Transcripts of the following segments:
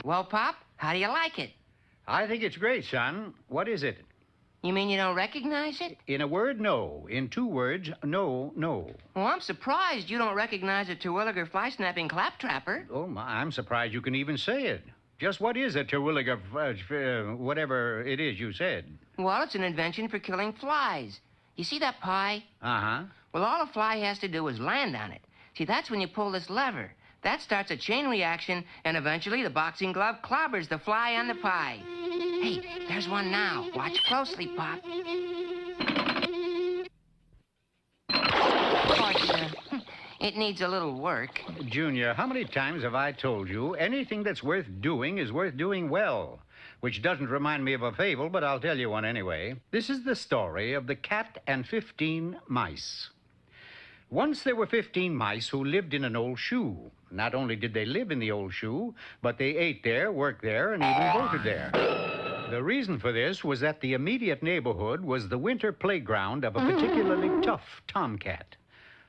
Well, Pop, how do you like it? I think it's great, son. What is it? You mean you don't recognize it? In a word, no. In 2 words, no, no. Well, I'm surprised you don't recognize a Terwilliger fly-snapping claptrapper. Oh, my, I'm surprised you can even say it. Just what is a Terwilliger, whatever it is you said? Well, it's an invention for killing flies. You see that pie? Uh-huh. Well, all a fly has to do is land on it. See, that's when you pull this lever. That starts a chain reaction, and eventually the boxing glove clobbers the fly on the pie. Hey, there's one now. Watch closely, Pop. Of course, it needs a little work. Junior, how many times have I told you anything that's worth doing is worth doing well? Which doesn't remind me of a fable, but I'll tell you one anyway. This is the story of the cat and 15 mice. Once there were 15 mice who lived in an old shoe. Not only did they live in the old shoe, but they ate there, worked there, and even voted there. The reason for this was that the immediate neighborhood was the winter playground of a particularly tough tomcat.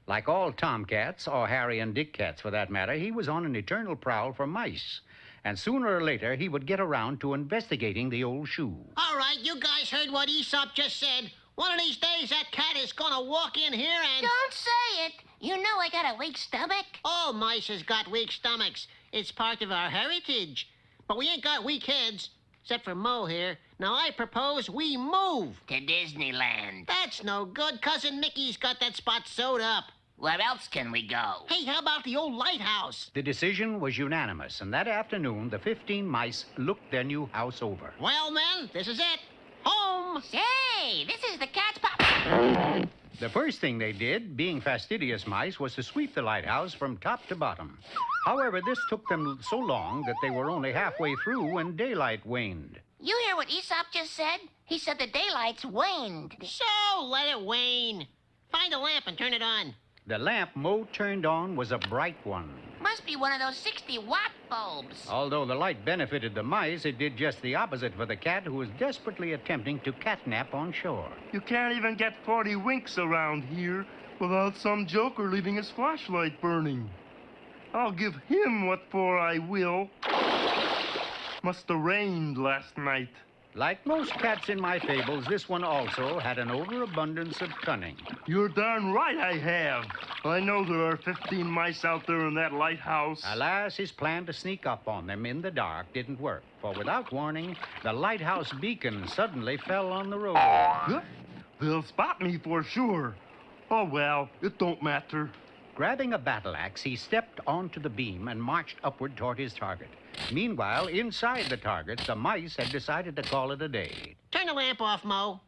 Like all tomcats, or Harry and Dick cats for that matter, he was on an eternal prowl for mice. And sooner or later, he would get around to investigating the old shoe. All right, you guys heard what Aesop just said. One of these days, that cat is gonna walk in here and... Don't say it. You know I got a weak stomach. All mice has got weak stomachs. It's part of our heritage. But we ain't got weak heads, except for Mo here. Now, I propose we move. To Disneyland. That's no good. Cousin Mickey's got that spot sewed up. Where else can we go? Hey, how about the old lighthouse? The decision was unanimous, and that afternoon, the 15 mice looked their new house over. Well, men, this is it. Home. Say, this is the cat's pop. The first thing they did, being fastidious mice, was to sweep the lighthouse from top to bottom. However, this took them so long that they were only halfway through when daylight waned. You hear what Aesop just said? He said the daylight's waned. So, let it wane. Find a lamp and turn it on. The lamp Mo turned on was a bright one. Must be one of those 60-watt bulbs. Although the light benefited the mice, it did just the opposite for the cat, who was desperately attempting to catnap on shore. You can't even get 40 winks around here without some joker leaving his flashlight burning. I'll give him what for I will. Must have rained last night. Like most cats in my fables, this one also had an overabundance of cunning. You're darn right I have. I know there are 15 mice out there in that lighthouse. Alas, his plan to sneak up on them in the dark didn't work, for without warning, the lighthouse beacon suddenly fell on the road. Huh? They'll spot me for sure. Oh, well, it don't matter. Grabbing a battle axe, he stepped onto the beam and marched upward toward his target. Meanwhile, inside the target, the mice had decided to call it a day. Turn the lamp off, Mo.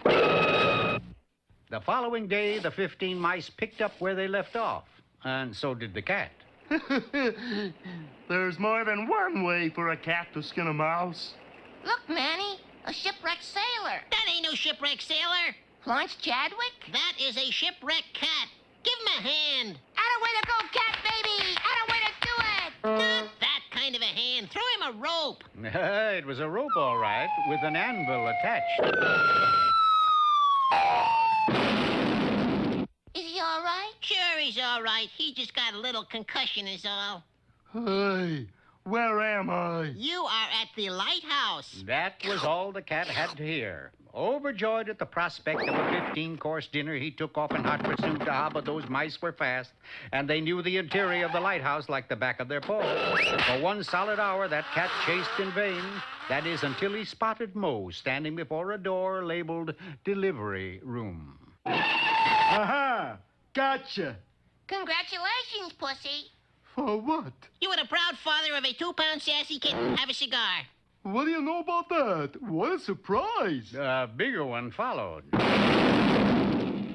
The following day, the 15 mice picked up where they left off, and so did the cat. There's more than one way for a cat to skin a mouse. Look, Manny, a shipwrecked sailor. That ain't no shipwreck sailor. Florence Chadwick? That is a shipwrecked cat. Give him a hand. Atta way to go, cat baby! Atta way to do it! Not that kind of a hand. Throw him a rope. It was a rope, all right, with an anvil attached. Is he all right? Sure, he's all right. He just got a little concussion is all. Hey, where am I? You are at the lighthouse. That was all the cat had to hear. Overjoyed at the prospect of a 15-course dinner, he took off in hot pursuit. But those mice were fast, and they knew the interior of the lighthouse like the back of their paws. For 1 solid hour, that cat chased in vain. That is, until he spotted Mo standing before a door labeled Delivery Room. Aha! Gotcha! Congratulations, Pussy. For what? You are the proud father of a 2-pound sassy kitten. Have a cigar. What do you know about that? What a surprise! A bigger one followed.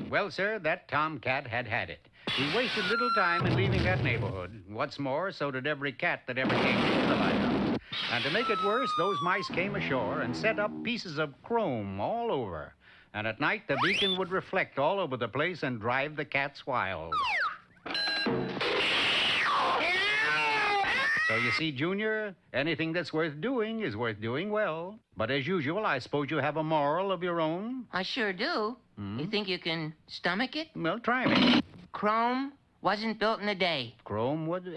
Well, sir, that tomcat had it. He wasted little time in leaving that neighborhood. What's more, so did every cat that ever came to the lighthouse. And to make it worse, those mice came ashore and set up pieces of chrome all over. And at night, the beacon would reflect all over the place and drive the cats wild. So you see, Junior, anything that's worth doing is worth doing well. But as usual, I suppose you have a moral of your own? I sure do. You think you can stomach it? Well, try me. Chrome wasn't built in a day. Chrome would...